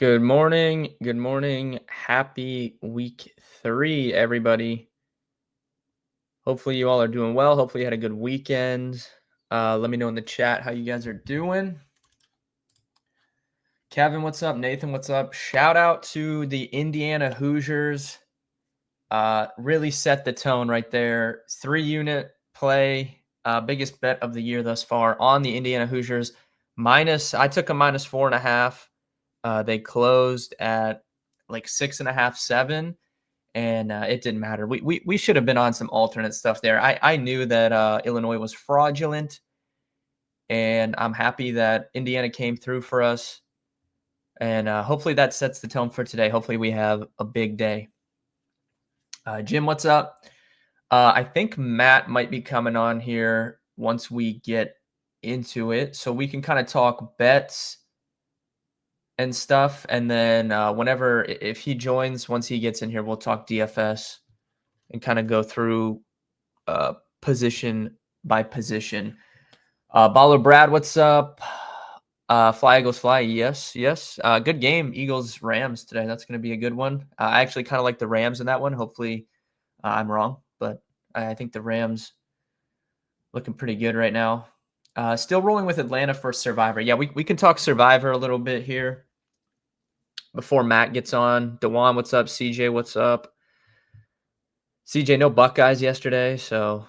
Good morning. Good morning. Happy week 3, everybody. Hopefully, you all are doing well. Hopefully, you had a good weekend. Let me know in the chat how you guys are doing. Kevin, what's up? Nathan, what's up? Shout out to the Indiana Hoosiers. Really set the tone right there. 3-unit play. Biggest bet of the year thus far on the Indiana Hoosiers. I took a -4.5. They closed at like 6.5, 7, and it didn't matter. We should have been on some alternate stuff there. I knew that Illinois was fraudulent, and I'm happy that Indiana came through for us. And hopefully that sets the tone for today. Hopefully we have a big day. Jim, what's up? I think Matt might be coming on here once we get into it, so we can kind of talk bets and stuff. And then if he joins, once he gets in here, we'll talk DFS and kind of go through position by position. Baller Brad, what's up? Fly Eagles Fly, yes. Good game, Eagles Rams today. That's going to be a good one. I actually kind of like the Rams in that one. Hopefully, I'm wrong, but I think the Rams looking pretty good right now. Still rolling with Atlanta for Survivor. Yeah, we can talk Survivor a little bit here before Matt gets on. Dewan, what's up? CJ, what's up? CJ, no Buckeyes yesterday, so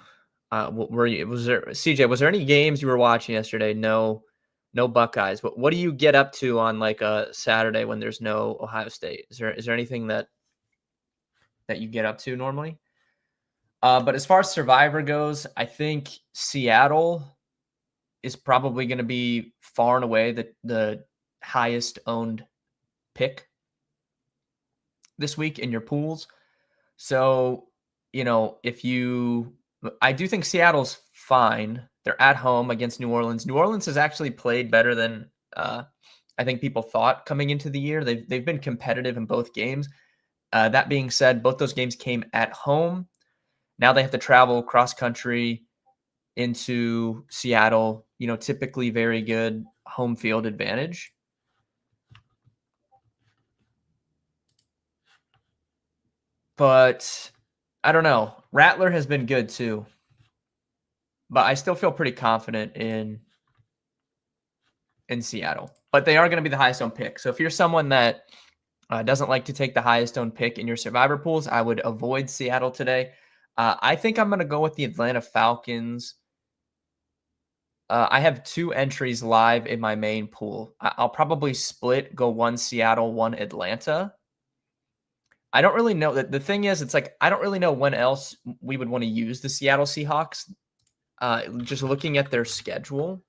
was there any games you were watching yesterday? No Buckeyes. What do you get up to on like a Saturday when there's no Ohio State? Is there anything that you get up to normally? But as far as Survivor goes, I think Seattle is probably going to be far and away the highest owned pick this week in your pools. So, I do think Seattle's fine. They're at home against New Orleans. New Orleans has actually played better than I think people thought coming into the year. They've been competitive in both games. That being said, both those games came at home. Now they have to travel cross country into Seattle. Typically very good home field advantage. But I don't know. Rattler has been good too. But I still feel pretty confident in Seattle. But they are going to be the highest owned pick. So if you're someone that doesn't like to take the highest owned pick in your Survivor pools, I would avoid Seattle today. I think I'm going to go with the Atlanta Falcons. I have 2 entries live in my main pool. I'll probably split, go one Seattle, one Atlanta. I don't really know. The thing is, it's like I don't really know when else we would want to use the Seattle Seahawks. Just looking at their schedule.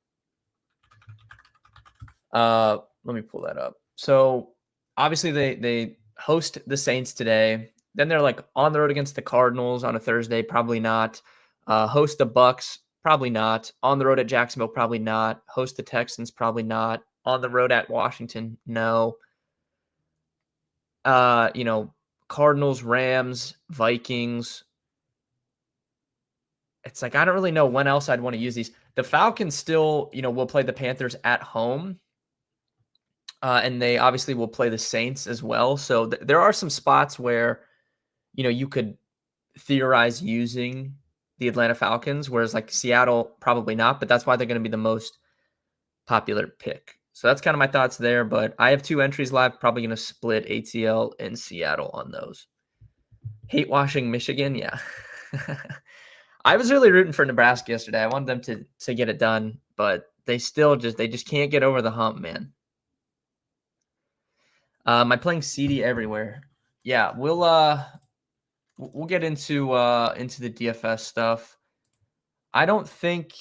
Let me pull that up. So obviously they host the Saints today. Then they're like on the road against the Cardinals on a Thursday, probably not. Host the Bucks, probably not. On the road at Jacksonville, probably not. Host the Texans, probably not. On the road at Washington, no. Cardinals, Rams, Vikings. It's like I don't really know when else I'd want to use these. The Falcons still, will play the Panthers at home. And they obviously will play the Saints as well. So there are some spots where, you could theorize using the Atlanta Falcons, whereas like Seattle, probably not. But that's why they're going to be the most popular pick. So that's kind of my thoughts there. But I have 2 entries live, probably going to split ATL and Seattle on those. Hate watching Michigan, yeah. I was really rooting for Nebraska yesterday. I wanted them to get it done, but they just can't get over the hump, man. Am I playing CD everywhere? Yeah, we'll get into the DFS stuff. I don't think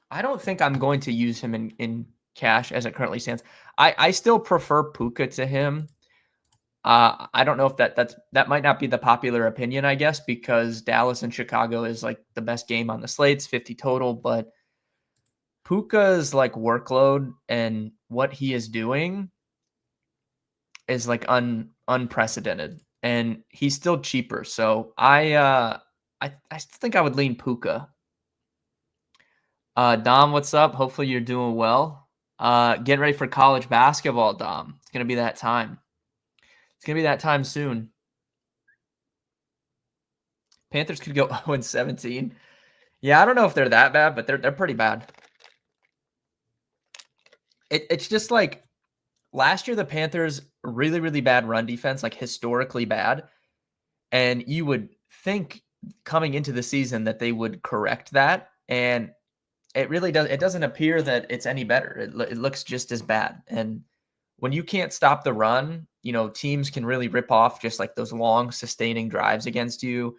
I'm going to use him in cash as it currently stands. I still prefer Puka to him. I don't know if that might not be the popular opinion, I guess, because Dallas and Chicago is like the best game on the slates, 50 total, but Puka's like workload and what he is doing is like unprecedented, and he's still cheaper. So I still think I would lean Puka. Dom, what's up? Hopefully you're doing well. Getting ready for college basketball, Dom. It's gonna be that time. It's gonna be that time soon. Panthers could go 0-17. Yeah, I don't know if they're that bad, but they're pretty bad. It's just like last year, the Panthers really, really bad run defense, like historically bad. And you would think coming into the season that they would correct that. And it really does. It doesn't appear that it's any better. It looks just as bad. And when you can't stop the run, teams can really rip off just like those long sustaining drives against you.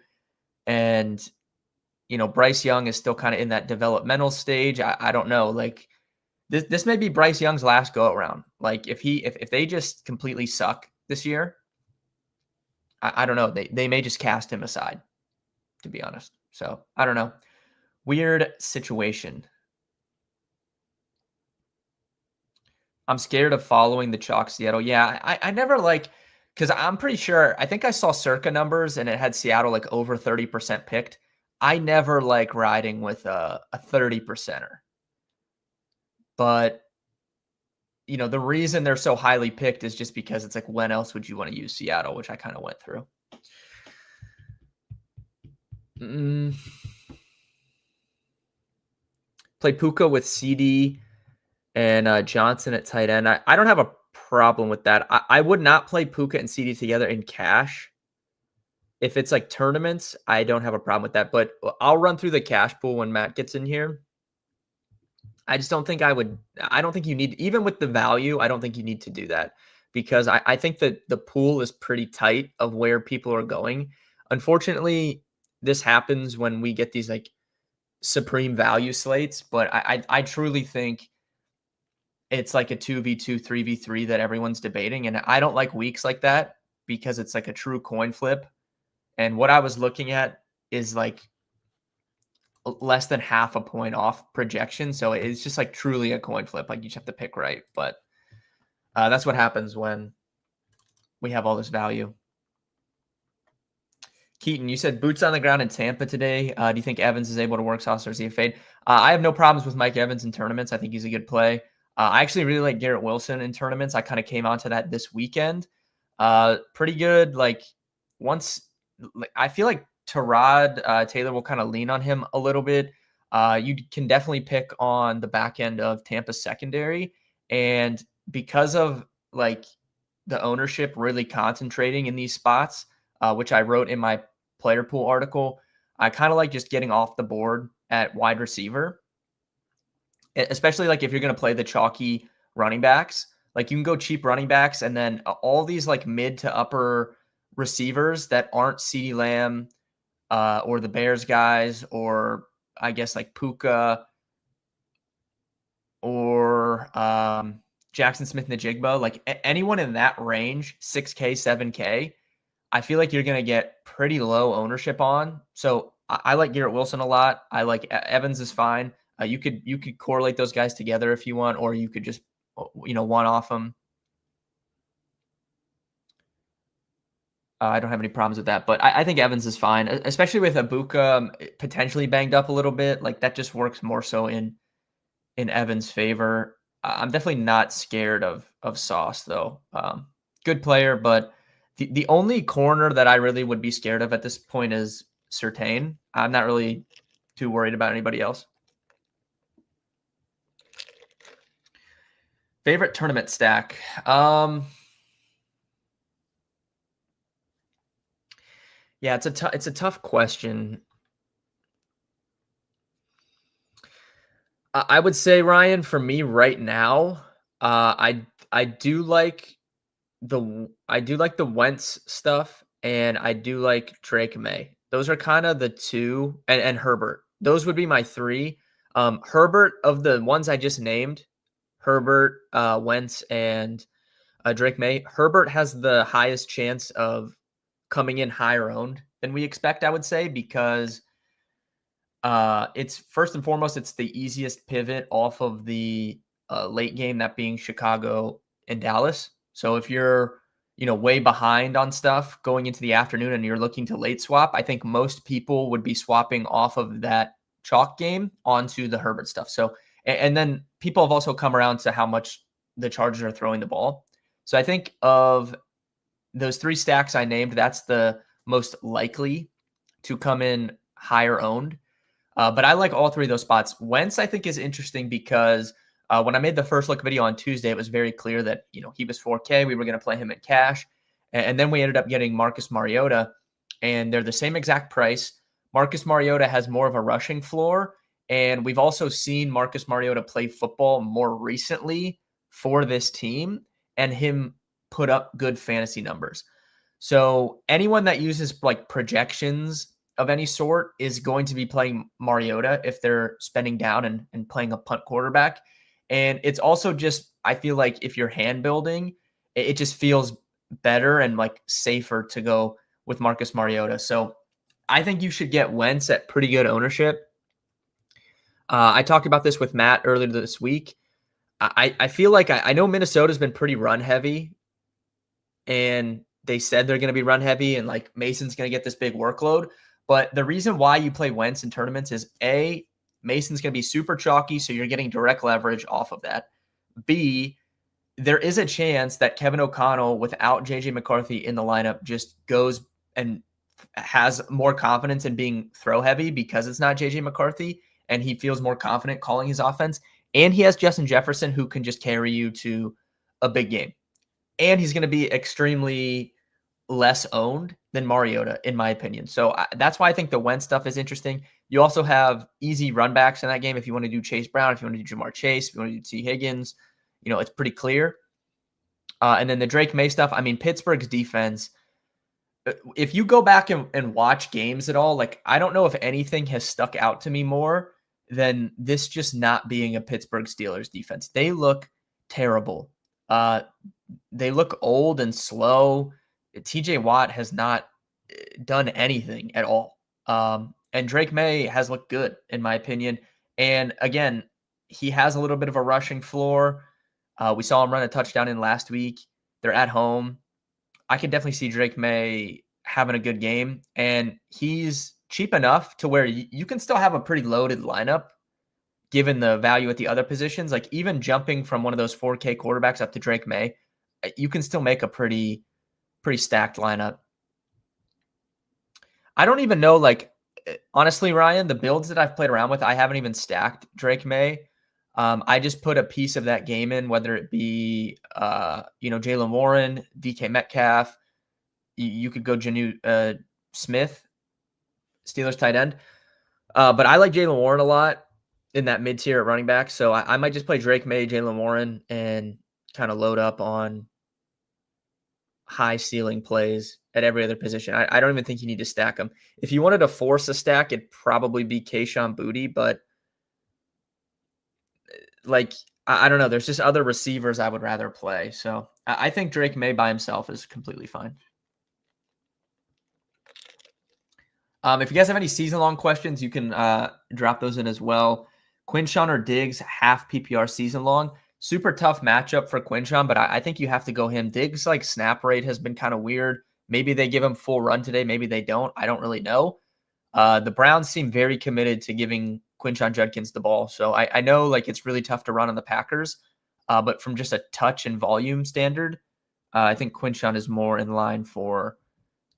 And, Bryce Young is still kind of in that developmental stage. I don't know. Like this may be Bryce Young's last go around. Like if they just completely suck this year, I don't know. They may just cast him aside, to be honest. So I don't know. Weird situation. I'm scared of following the chalk Seattle. Yeah, I never because I'm pretty sure, I think I saw Circa numbers and it had Seattle like over 30% picked. I never like riding with a 30%er. But, the reason they're so highly picked is just because it's like, when else would you want to use Seattle, which I kind of went through. Play Puka with CD and Johnson at tight end. I don't have a problem with that. I would not play Puka and CD together in cash. If it's like tournaments, I don't have a problem with that. But I'll run through the cash pool when Matt gets in here. I just don't think I don't think you need, even with the value, I don't think you need to do that, because I think that the pool is pretty tight of where people are going. Unfortunately, this happens when we get these like supreme value slates, but I truly think it's like a 2v2, 3v3 that everyone's debating. And I don't like weeks like that because it's like a true coin flip. And what I was looking at is like less than half a point off projection. So it's just like truly a coin flip. Like you just have to pick right. But that's what happens when we have all this value. Keaton, you said boots on the ground in Tampa today. Do you think Evans is able to work sauce, or is he a fade? I have no problems with Mike Evans in tournaments. I think he's a good play. I actually really like Garrett Wilson in tournaments. I kind of came onto that this weekend. Pretty good. Like I feel like Tyrod Taylor will kind of lean on him a little bit. You can definitely pick on the back end of Tampa's secondary. And because of like the ownership really concentrating in these spots, which I wrote in my player pool article, I kind of like just getting off the board at wide receiver, especially like if you're going to play the chalky running backs. Like you can go cheap running backs, and then all these like mid to upper receivers that aren't CeeDee Lamb or the Bears guys, or I guess like Puka or Jackson Smith-Njigba, like anyone in that range, 6K, 7K, I feel like you're going to get pretty low ownership on. So I like Garrett Wilson a lot. I like Evans is fine. You could correlate those guys together if you want, or you could just one off them. I don't have any problems with that, but I think Evans is fine, especially with Ibuka potentially banged up a little bit. Like that just works more so in Evans' favor. I'm definitely not scared of Sauce though. Good player, but the only corner that I really would be scared of at this point is Surtain. I'm not really too worried about anybody else. Favorite tournament stack? Yeah, it's a tough question. I would say, Ryan, for me right now, I do like the Wentz stuff, and I do like Drake May. Those are kind of the two, and Herbert. Those would be my three. Herbert, of the ones I just named, Herbert, Wentz, and Drake May. Herbert has the highest chance of coming in higher owned than we expect, I would say, because it's first and foremost, it's the easiest pivot off of the late game, that being Chicago and Dallas. So if you're, way behind on stuff going into the afternoon and you're looking to late swap, I think most people would be swapping off of that chalk game onto the Herbert stuff. So And then people have also come around to how much the Chargers are throwing the ball. So I think of those 3 stacks I named, that's the most likely to come in higher owned. But I like all 3 of those spots. Wentz, I think, is interesting because when I made the first look video on Tuesday, it was very clear that he was 4K. We were going to play him in cash, and then we ended up getting Marcus Mariota, and they're the same exact price. Marcus Mariota has more of a rushing floor, and we've also seen Marcus Mariota play football more recently for this team, and him put up good fantasy numbers. So anyone that uses like projections of any sort is going to be playing Mariota if they're spending down and playing a punt quarterback. And it's also just, I feel like if you're hand building, it just feels better and like safer to go with Marcus Mariota. So I think you should get Wentz at pretty good ownership. I talked about this with Matt earlier this week. I feel like I know Minnesota's been pretty run heavy, and they said they're going to be run heavy and like Mason's going to get this big workload. But the reason why you play Wentz in tournaments is A, Mason's going to be super chalky, so you're getting direct leverage off of that. B, there is a chance that Kevin O'Connell, without JJ McCarthy in the lineup, just goes and has more confidence in being throw heavy because it's not JJ McCarthy, and he feels more confident calling his offense. And he has Justin Jefferson, who can just carry you to a big game. And he's going to be extremely less owned than Mariota, in my opinion. So that's why I think the Wentz stuff is interesting. You also have easy run backs in that game. If you want to do Chase Brown, if you want to do Jamar Chase, if you want to do T. Higgins, it's pretty clear. And then the Drake May stuff, I mean, Pittsburgh's defense, if you go back and watch games at all, like I don't know if anything has stuck out to me more than this just not being a Pittsburgh Steelers defense. They look terrible. They look old and slow. TJ Watt has not done anything at all. And Drake May has looked good, in my opinion. And again, he has a little bit of a rushing floor. We saw him run a touchdown in last week. They're at home. I can definitely see Drake May having a good game. And he's cheap enough to where you can still have a pretty loaded lineup given the value at the other positions. Like even jumping from one of those 4K quarterbacks up to Drake May, you can still make a pretty stacked lineup. I don't even know, like, honestly, Ryan, the builds that I've played around with, I haven't even stacked Drake May. I just put a piece of that game in, whether it be, Jalen Warren, DK Metcalf. You could go Jonnu Smith, Steelers tight end. But I like Jalen Warren a lot in that mid-tier at running back. So I might just play Drake May, Jalen Warren, and kind of load up on high ceiling plays at every other position. I don't even think you need to stack them. If you wanted to force a stack, it'd probably be Kayshon Boutte, but like, I don't know. There's just other receivers I would rather play. So I think Drake May by himself is completely fine. If you guys have any season-long questions, you can drop those in as well. Quinshon or Diggs, half PPR season-long. Super tough matchup for Quinshon, but I think you have to go him. Diggs' like snap rate has been kind of weird. Maybe they give him full run today. Maybe they don't. I don't really know. The Browns seem very committed to giving Quinshon Judkins the ball. So I know like it's really tough to run on the Packers, but from just a touch and volume standard, I think Quinshon is more in line for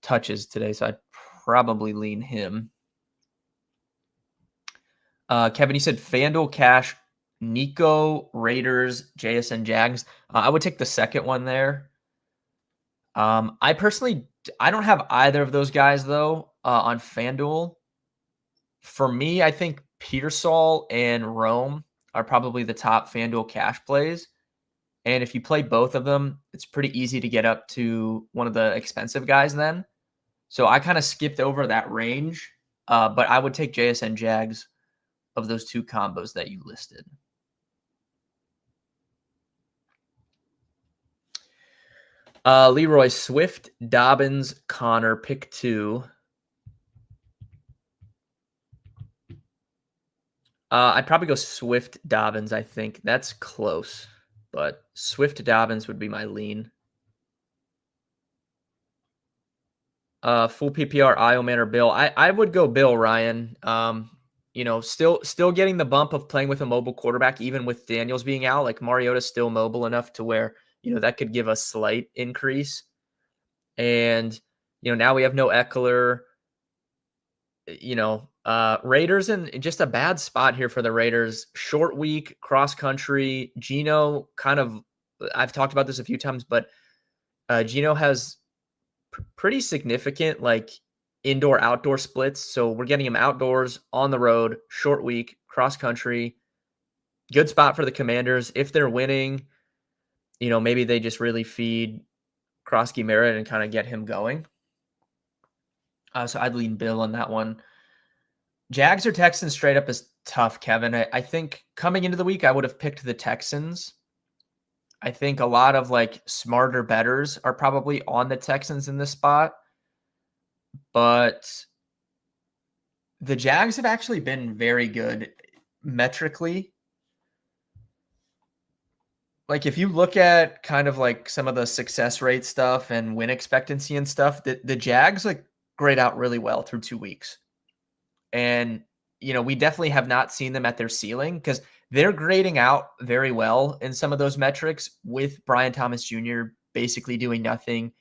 touches today. So I'd probably lean him. Kevin, you said FanDuel Cash, Nico, Raiders, JSN Jags. I would take the second one there. I don't have either of those guys though on FanDuel. For me, I think Petersall and Rome are probably the top FanDuel cash plays. And if you play both of them, it's pretty easy to get up to one of the expensive guys then. So I kind of skipped over that range, but I would take JSN Jags of those two combos that you listed. Leroy, Swift, Dobbins, Connor, pick 2. I'd probably go Swift, Dobbins, I think. That's close, but Swift, Dobbins would be my lean. Full PPR, Ioman or Bill. I would go Bill, Ryan. still getting the bump of playing with a mobile quarterback, even with Daniels being out. Like Mariota's still mobile enough to where, that could give a slight increase. And, now we have no Eckler. Raiders in just a bad spot here for the Raiders. Short week, cross country. Gino I've talked about this a few times, but Gino has pretty significant like indoor outdoor splits. So we're getting him outdoors, on the road, short week, cross country. Good spot for the Commanders. If they're winning, maybe they just really feed Krosky Merritt and kind of get him going. So I'd lean Bill on that one. Jags or Texans straight up is tough, Kevin. I think coming into the week, I would have picked the Texans. I think a lot of like smarter bettors are probably on the Texans in this spot. But the Jags have actually been very good metrically. Like if you look at kind of like some of the success rate stuff and win expectancy and stuff, the Jags like grade out really well through 2 weeks. And, we definitely have not seen them at their ceiling because they're grading out very well in some of those metrics with Brian Thomas Jr. basically doing nothing.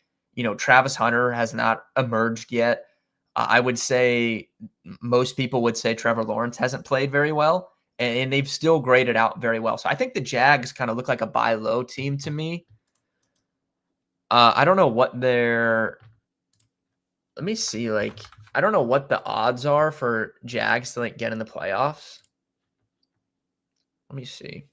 Travis Hunter has not emerged yet. I would say most people would say Trevor Lawrence hasn't played very well, and they've still graded out very well. So I think the Jags kind of look like a buy low team to me. I don't know what let me see, like, I don't know what the odds are for Jags to like get in the playoffs. Let me see.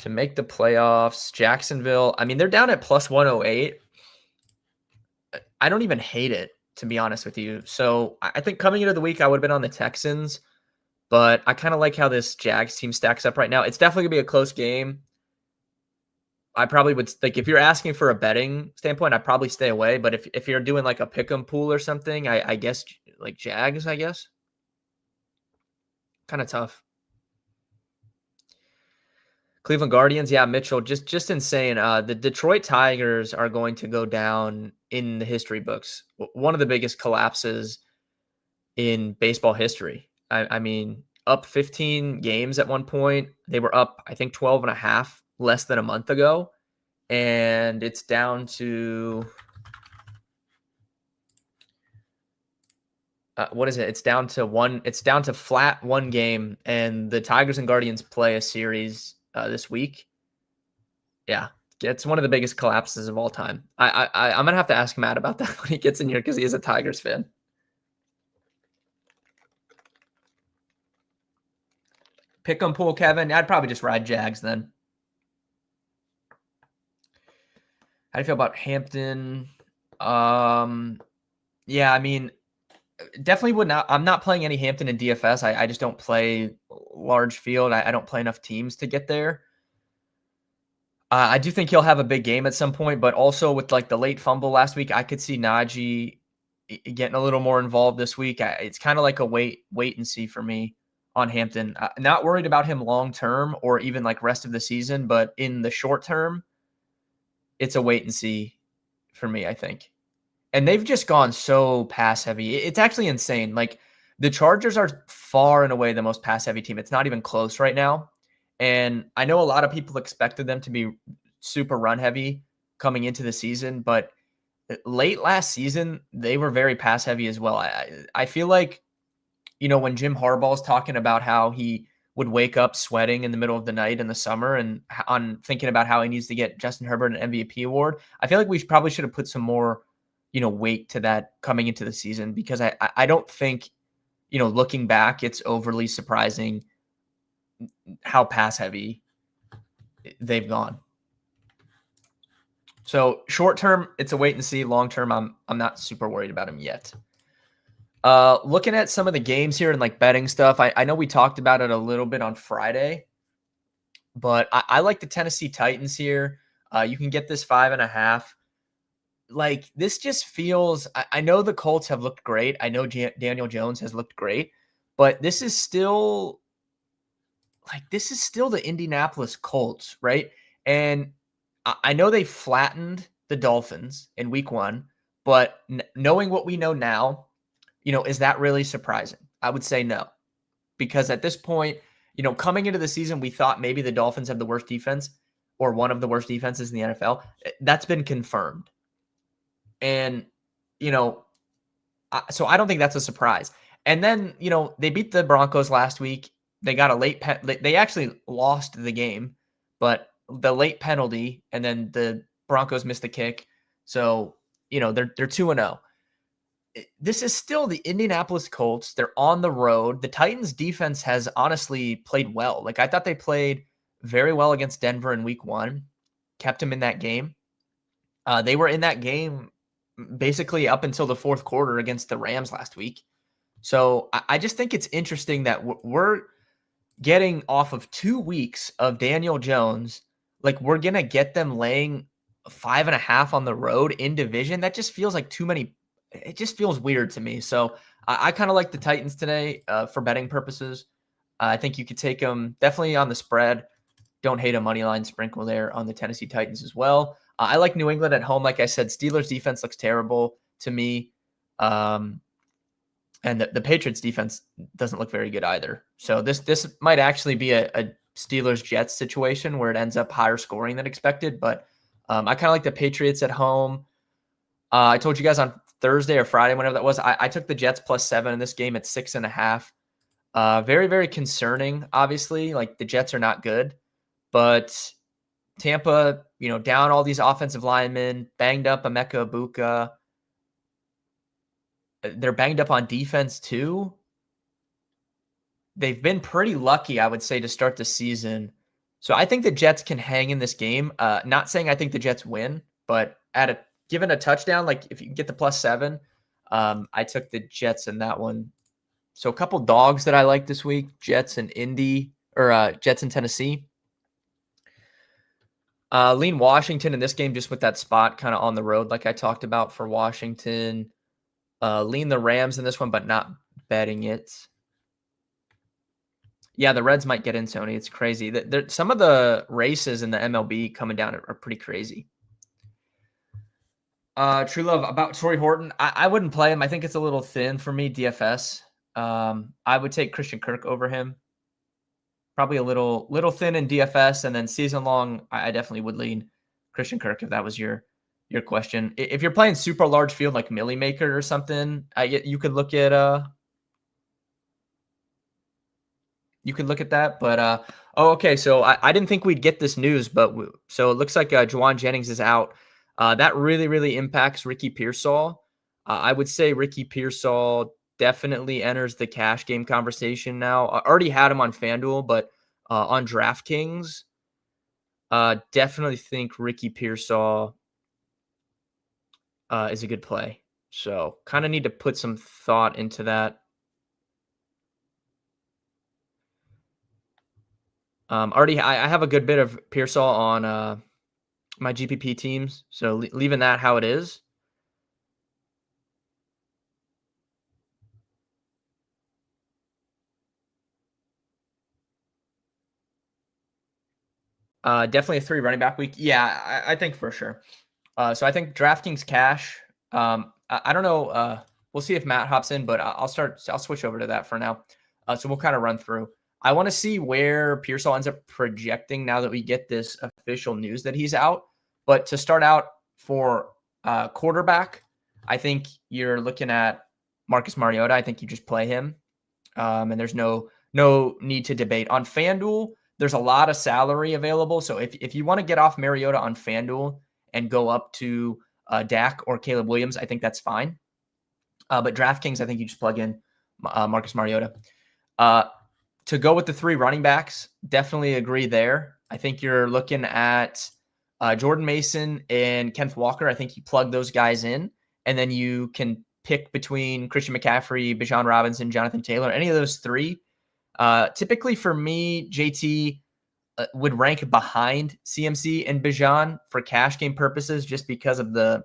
To make the playoffs, Jacksonville, I mean, they're down at plus 108. I don't even hate it, to be honest with you. So I think coming into the week, I would have been on the Texans, but I kind of like how this Jags team stacks up right now. It's definitely going to be a close game. I probably would, like, if you're asking for a betting standpoint, I'd probably stay away. But if you're doing like a pick 'em pool or something, I guess like Jags, I guess. Kind of tough. Cleveland Guardians, yeah, Mitchell, just insane. The Detroit Tigers are going to go down in the history books. One of the biggest collapses in baseball history. I mean, up 15 games at one point. They were up, I think, 12 and a half less than a month ago. And it's down to what is it? It's down to one. It's down to flat one game, and the Tigers and Guardians play a series this week. Yeah, it's one of the biggest collapses of all time. I'm gonna have to ask Matt about that when he gets in here because he is a Tigers fan. Pick 'em pool, Kevin. I'd probably just ride Jags then. How do you feel about Hampton? Yeah, I mean, definitely would not. I'm not playing any Hampton in DFS. I just don't play large field. I don't play enough teams to get there. I do think he'll have a big game at some point, but also with like the late fumble last week, I could see Najee getting a little more involved this week. It's kind of like a wait and see for me on Hampton. Not worried about him long term or even like rest of the season, but in the short term, it's a wait and see for me, I think. And they've just gone so pass heavy. It's actually insane. Like the Chargers are far and away the most pass heavy team. It's not even close right now. And I know a lot of people expected them to be super run heavy coming into the season, but late last season, they were very pass heavy as well. I feel like, when Jim Harbaugh's talking about how he would wake up sweating in the middle of the night in the summer and on thinking about how he needs to get Justin Herbert an MVP award, I feel like we probably should have put some more, weight to that coming into the season because I don't think, looking back, it's overly surprising how pass heavy they've gone. So short term, it's a wait and see. Long term, I'm not super worried about him yet. Looking at some of the games here and like betting stuff, I know we talked about it a little bit on Friday, but I like the Tennessee Titans here. You can get this 5.5. Like this just feels, I know the Colts have looked great. I know Daniel Jones has looked great, but this is still the Indianapolis Colts, right? And I know they flattened the Dolphins in week 1, but knowing what we know now, is that really surprising? I would say no, because at this point, coming into the season, we thought maybe the Dolphins have the worst defense or one of the worst defenses in the NFL. That's been confirmed. And, you know, so I don't think that's a surprise. And then, they beat the Broncos last week. They got a they actually lost the game, but the late penalty and then the Broncos missed the kick. So, they're 2-0. This is still the Indianapolis Colts. They're on the road. The Titans defense has honestly played well. Like I thought they played very well against Denver in week 1, kept them in that game. They were in that game basically up until the fourth quarter against the Rams last week. So I just think it's interesting that we're getting off of 2 weeks of Daniel Jones. Like we're going to get them laying 5.5 on the road in division. That just feels like too many. It just feels weird to me. So I kind of like the Titans today for betting purposes. I think you could take them definitely on the spread. Don't hate a money line sprinkle there on the Tennessee Titans as well. I like New England at home. Like I said, Steelers defense looks terrible to me. And the Patriots defense doesn't look very good either. So this might actually be a Steelers Jets situation where it ends up higher scoring than expected. But I kind of like the Patriots at home. I told you guys on Thursday or Friday, whenever that was, I took the Jets +7 in this game at 6.5. Very, very concerning, obviously. Like the Jets are not good, but Tampa, down all these offensive linemen, banged up Emeka Ibuka. They're banged up on defense too. They've been pretty lucky, I would say, to start the season. So I think the Jets can hang in this game. Not saying I think the Jets win, but given a touchdown, like if you can get the +7, I took the Jets in that one. So a couple dogs that I like this week: Jets and Jets and Tennessee. Lean Washington in this game just with that spot kind of on the road, like I talked about for Washington. Lean the Rams in this one, but not betting it. Yeah, the Reds might get in, Tony. It's crazy. Some of the races in the MLB coming down are pretty crazy. True Love, about Torrey Horton, I wouldn't play him. I think it's a little thin for me, DFS. I would take Christian Kirk over him. Probably a little thin in DFS, and then season long, I definitely would lean Christian Kirk if that was your question. If you're playing super large field like Millie Maker or something, you could look at that. But okay. So I didn't think we'd get this news, but so it looks like Juwan Jennings is out. That really, really impacts Ricky Pearsall. I would say Ricky Pearsall definitely enters the cash game conversation now. I already had him on FanDuel, but on DraftKings, definitely think Ricky Pearsall is a good play. So kind of need to put some thought into that. I have a good bit of Pearsall on my GPP teams, so leaving that how it is. Definitely a 3 running back week. Yeah, I think for sure. So I think DraftKings cash. I don't know. We'll see if Matt hops in, but I'll switch over to that for now. So we'll kind of run through. I want to see where Pearsall ends up projecting now that we get this official news that he's out. But to start out for quarterback, I think you're looking at Marcus Mariota. I think you just play him, and there's no need to debate. On FanDuel, there's a lot of salary available. So if you want to get off Mariota on FanDuel and go up to Dak or Caleb Williams, I think that's fine. But DraftKings, I think you just plug in Marcus Mariota. To go with the 3 running backs, definitely agree there. I think you're looking at Jordan Mason and Kenneth Walker. I think you plug those guys in, and then you can pick between Christian McCaffrey, Bijan Robinson, Jonathan Taylor, any of those 3. Typically for me, JT would rank behind CMC and Bijan for cash game purposes just because of the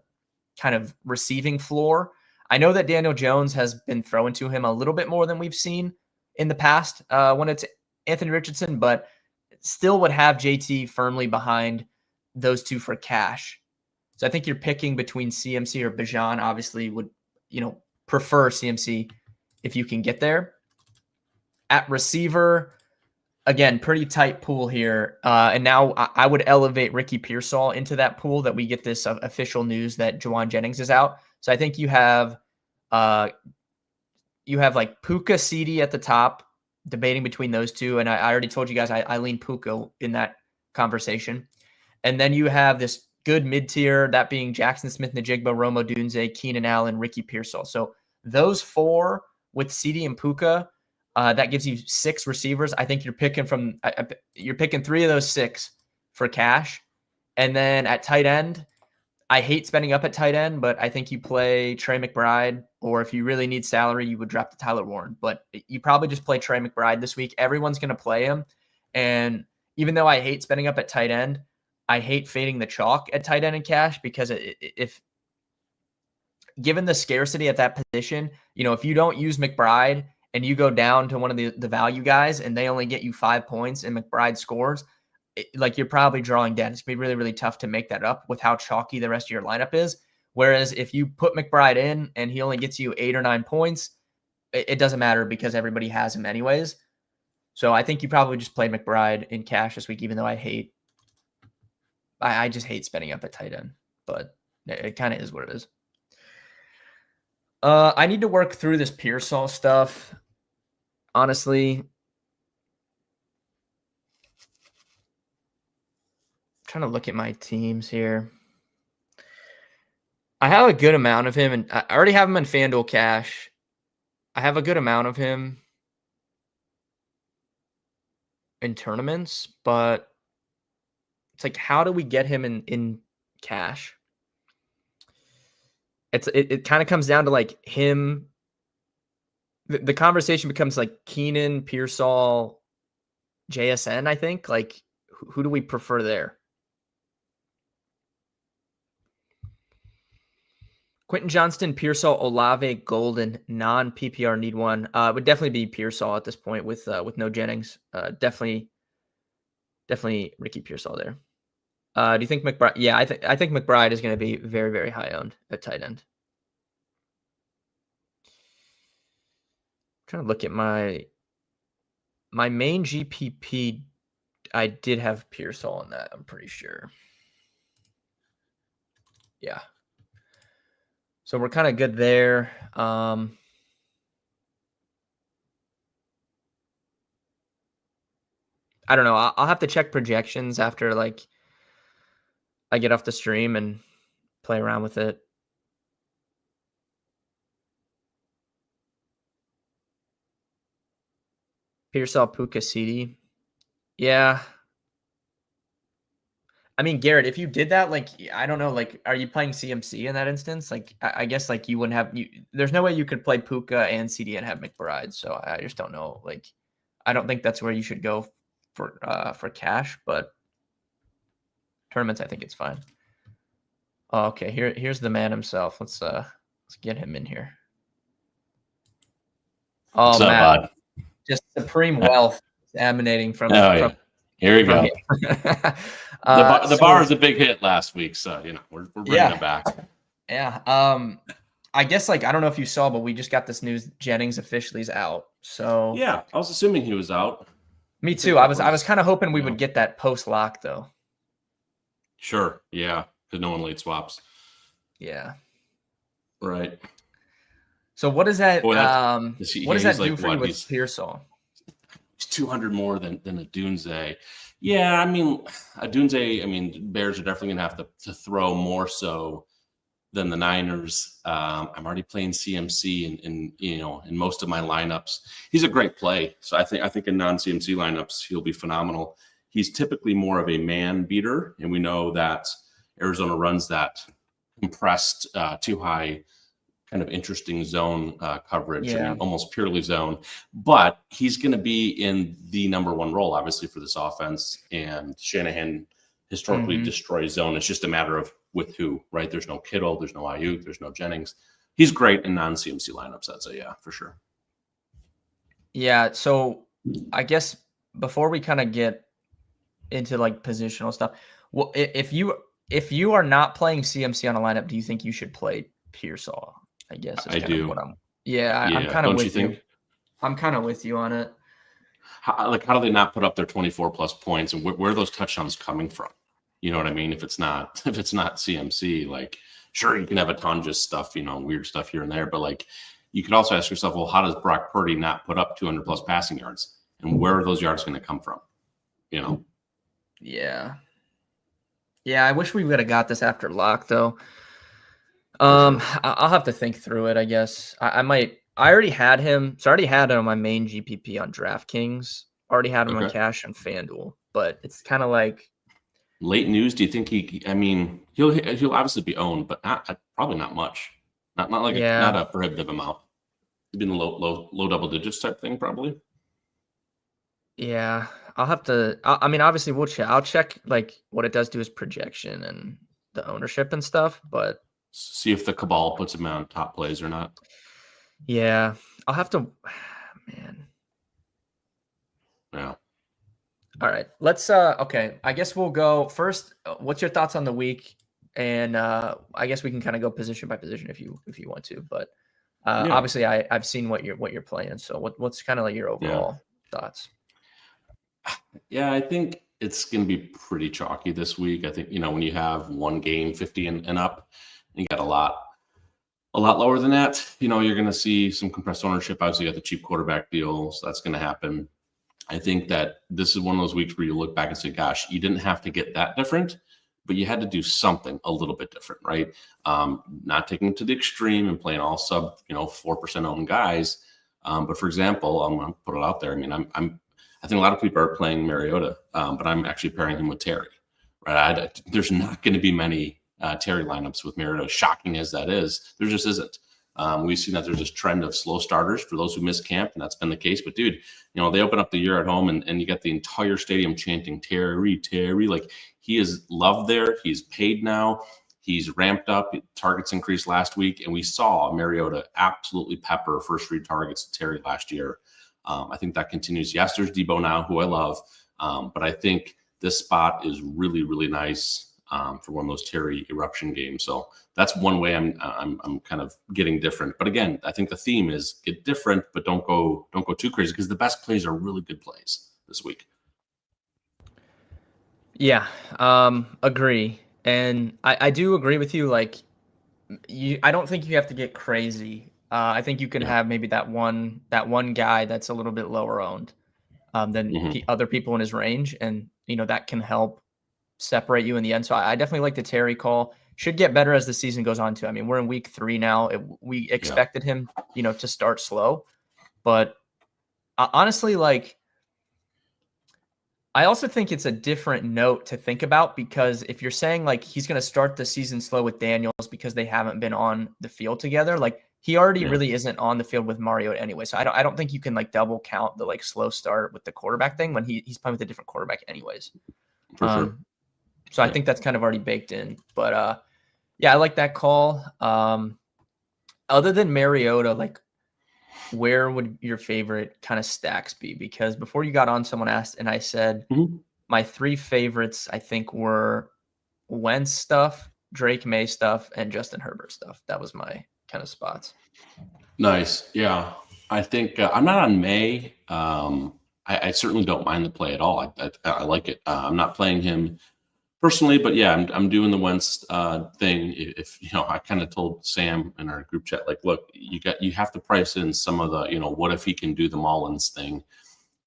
kind of receiving floor. I know that Daniel Jones has been thrown to him a little bit more than we've seen in the past when it's Anthony Richardson, but still would have JT firmly behind those 2 for cash. So I think you're picking between CMC or Bijan obviously would, prefer CMC if you can get there. At receiver, again, pretty tight pool here. And now I would elevate Ricky Pearsall into that pool that we get this official news that Juwan Jennings is out. So I think you have like Puka, CD at the top, debating between those two. And I already told you guys I lean Puka in that conversation. And then you have this good mid-tier, that being Jackson Smith-Njigba, Rome Odunze, Keenan Allen, Ricky Pearsall. So those four with CD and Puka, that gives you 6 receivers. I think you're picking 3 of those 6 for cash. And then at tight end, I hate spending up at tight end, but I think you play Trey McBride, or if you really need salary, you would drop to Tyler Warren. But you probably just play Trey McBride this week. Everyone's going to play him. And even though I hate spending up at tight end, I hate fading the chalk at tight end and cash, because if given the scarcity at that position, if you don't use McBride and you go down to one of the value guys and they only get you 5 points and McBride scores, you're probably drawing dead. It's going to be really, really tough to make that up with how chalky the rest of your lineup is. Whereas if you put McBride in and he only gets you 8 or 9 points, it doesn't matter because everybody has him anyways. So I think you probably just play McBride in cash this week, even though I just hate spending up at tight end, but it kind of is what it is. I need to work through this Pearsall stuff. Honestly, trying to look at my teams here. I have a good amount of him, and I already have him in FanDuel cash. I have a good amount of him in tournaments, but it's like, how do we get him in cash? It kind of comes down to like him. The conversation becomes like Keenan, Pearsall, JSN, I think. Like, who do we prefer there? Quentin Johnston, Pearsall, Olave, Golden, non-PPR need one. Would definitely be Pearsall at this point with no Jennings. Definitely Ricky Pearsall there. Do you think McBride? Yeah, I think McBride is going to be very, very high owned at tight end. I'm trying to look at my main GPP. I did have Pearsall in that, I'm pretty sure. Yeah. So we're kind of good there. I don't know. I'll have to check projections after I get off the stream and play around with it. Pearsall, Puka, CD. Yeah. I mean, Garrett, if you did that, I don't know, are you playing CMC in that instance? I guess you wouldn't have there's no way you could play Puka and CD and have McBride. So I just don't know. I don't think that's where you should go for cash, but tournaments, I think it's fine. Oh, okay, here's the man himself. Let's get him in here. Oh, what's up, man, bud? Just supreme wealth emanating from. Yeah. Here we go. The bar was a big hit last week, so we're bringing it back. Yeah. I guess I don't know if you saw, but we just got this news: Jennings officially is out. So yeah, I was assuming he was out. Me too. I was kind of hoping we would get that post lock though. Sure. Yeah, because no one late swaps. Yeah. Right. So what does that? Boy, what does that do for you with Pearsall? He's 200 more than Odunze. Yeah, Odunze, Bears are definitely going to have to throw more so than the Niners. I'm already playing CMC in most of my lineups. He's a great play. So I think in non-CMC lineups, he'll be phenomenal. He's typically more of a man beater, and we know that Arizona runs that compressed, too high kind of interesting zone coverage. Yeah. Almost purely zone, but he's going to be in the number one role, obviously, for this offense. And Shanahan historically destroys zone. It's just a matter of with who, right? There's no Kittle, there's no Ayuk, there's no Jennings. He's great in non-CMC lineups. I'd say, yeah, for sure. Yeah. So I guess before we kind of get into positional stuff, well, if you are not playing CMC on a lineup, do you think you should play Pearsall? I guess is I kind of do. what I'm. Yeah, I'm Yeah, kind of don't you with you. think? I'm kind of with you on it. How do they not put up their 24 plus points, and where are those touchdowns coming from? You know what I mean? If it's not CMC, like sure you can have a ton just stuff, weird stuff here and there, but like you could also ask yourself, well, how does Brock Purdy not put up 200 plus passing yards, and where are those yards going to come from? Yeah. Yeah, I wish we would have got this after lock though. For sure. I'll have to think through it, I guess. I might. I already had him. So I already had him on my main GPP on DraftKings. Already had him on Okay. cash on FanDuel, but it's kind of like Late news. Do you think I mean, he'll obviously be owned, but probably not much. Not like not yeah, a prohibitive amount. It'd be in the low double digits type thing, probably. yeah. I'll have to. I mean, obviously, we'll check. I'll check like what it does to his projection and the ownership and stuff. But See if the cabal puts him on top plays or not. yeah, I'll have to. Man. Yeah. All right. Let's okay. I guess we'll go first. What's your thoughts on the week? And I guess we can kind of go position by position if you want to. But Yeah. obviously I've seen what you're playing. So what's kind of like your overall thoughts? Yeah, I think it's going to be pretty chalky this week. I think, when you have one game 50 and up, you got a lot lower than that. You're going to see some compressed ownership. Obviously, you got the cheap quarterback deal, so that's going to happen. I think that this is one of those weeks where you look back and say, gosh, you didn't have to get that different, but you had to do something a little bit different, right? Not taking it to the extreme and playing all sub, 4% owned guys. But for example, I'm going to put it out there. I mean, I think a lot of people are playing Mariota, but I'm actually pairing him with Terry, right? There's not going to be many Terry lineups with Mariota, shocking as that is. There just isn't. We've seen that there's this trend of slow starters for those who miss camp, and that's been the case. But dude, they open up the year at home and you got the entire stadium chanting Terry, Terry. Like he is loved there. He's paid now. He's ramped up. Targets increased last week, and we saw Mariota absolutely pepper first read targets to Terry last year. I think that continues. Yes, there's Debo now, who I love, but I think this spot is really, really nice for one of those Terry eruption games. So that's one way I'm kind of getting different. But again, I think the theme is get different, but don't go too crazy, because the best plays are really good plays this week. Yeah, agree. And I do agree with you. Like I don't think you have to get crazy. I think you can Yeah. have maybe that one guy that's a little bit lower owned than other people in his range, and that can help separate you in the end. So I definitely like the Terry call. Should get better as the season goes on too. I mean, we're in week 3 now. We expected him, to start slow, but honestly, like I also think it's a different note to think about, because if you're saying like he's going to start the season slow with Daniels because they haven't been on the field together, like he already really isn't on the field with Mariota anyway. So I don't think you can like double count the like slow start with the quarterback thing when he's playing with a different quarterback anyways. For sure. So I think that's kind of already baked in. But yeah, I like that call. Other than Mariota, like where would your favorite kind of stacks be? Because before you got on, someone asked, and I said my 3 favorites I think were Wentz stuff, Drake May stuff, and Justin Herbert stuff. That was my kind of spots. Nice. Yeah. I think I'm not on May. I certainly don't mind the play at all. I like it. I'm not playing him personally, but yeah, I'm doing the Wentz thing. If I kind of told Sam in our group chat, like, look, you have to price in some of the, what if he can do the Mullins thing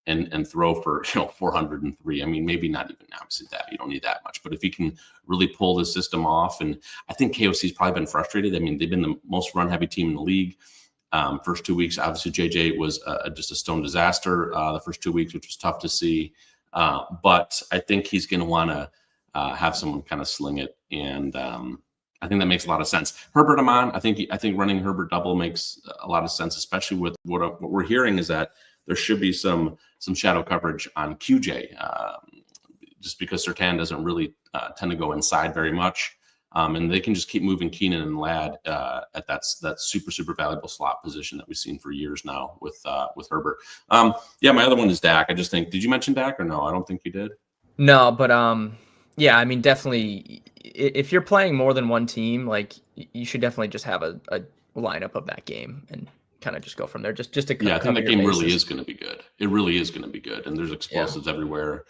and throw for 403. I mean, maybe not even obviously that you don't need that much, but if he can really pull the system off, and I think KOC's probably been frustrated. I mean, they've been the most run heavy team in the league. First 2 weeks, obviously JJ was just a stone disaster the first 2 weeks, which was tough to see. But I think he's going to want to have someone kind of sling it, and I think that makes a lot of sense. Herbert, I'm on. I think running Herbert double makes a lot of sense, especially with what we're hearing is that there should be some shadow coverage on QJ, just because Surtain doesn't really tend to go inside very much. And they can just keep moving Keenan and Ladd at that super valuable slot position that we've seen for years now with Herbert. Yeah, my other one is Dak. I just think, did you mention Dak or no? I don't think you did. No, but yeah, I mean, definitely if you're playing more than one team, like you should definitely just have a lineup of that game and kind of just go from there. Just to I think cover that your game bases. really is going to be good. It really is going to be good, and there's explosives everywhere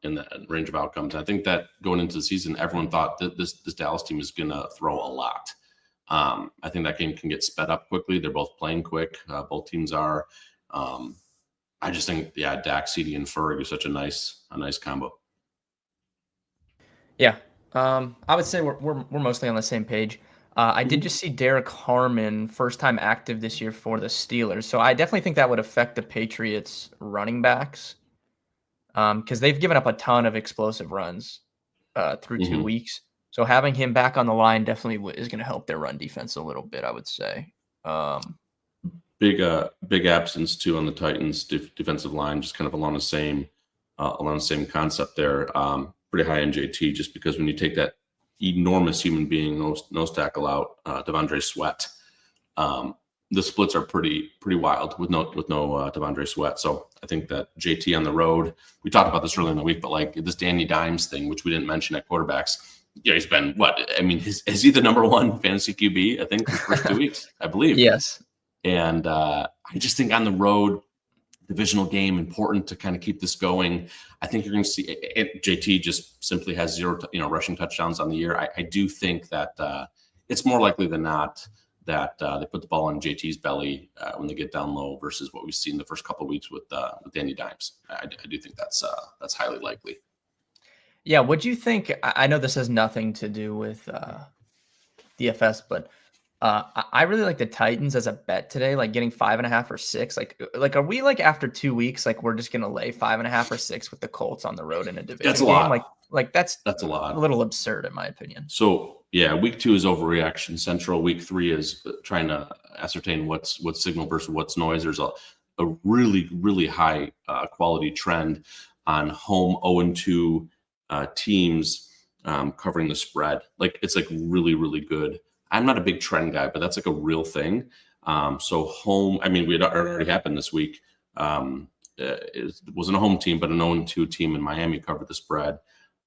in the range of outcomes. I think that going into the season, everyone thought that this Dallas team is going to throw a lot. I think that game can get sped up quickly. They're both playing quick. Both teams are. I just think, Dak, CD, and Ferg is such a nice combo. Yeah, I would say we're mostly on the same page. I did just see Derek Harmon, first time active this year for the Steelers, so I definitely think that would affect the Patriots' running backs because they've given up a ton of explosive runs through 2 weeks. So having him back on the line definitely is going to help their run defense a little bit, I would say. Big absence too on the Titans defensive line, just kind of along the same concept there. Pretty high in JT, just because when you take that enormous human being nose tackle out, Devondre Sweat, the splits are pretty wild with no Devondre Sweat. So I think that JT on the road, we talked about this earlier in the week, but like this Danny Dimes thing, which we didn't mention at quarterbacks. Yeah, he's been is he the number one fantasy QB? I think the first 2 weeks, I believe. Yes. And I just think on the road, divisional game, important to kind of keep this going. I think you're going to see JT just simply has 0 rushing touchdowns on the year. I do think that it's more likely than not that they put the ball on JT's belly when they get down low versus what we've seen the first couple of weeks with Danny Dimes. I do think that's highly likely. Yeah, what do you think? I know this has nothing to do with DFS, but I really like the Titans as a bet today, like getting 5.5 or 6. Like, are we like after 2 weeks, like we're just gonna lay 5.5 or 6 with the Colts on the road in a division That's a game? lot. Like that's a lot. A little absurd in my opinion. So yeah, week 2 is overreaction central. Week 3 is trying to ascertain what's signal versus what's noise. There's a really, really high quality trend on home 0-2 teams covering the spread. Like it's like really, really good. I'm not a big trend guy, but that's like a real thing. So home, it already happened this week. It wasn't a home team, but an 0-2 team in Miami covered the spread.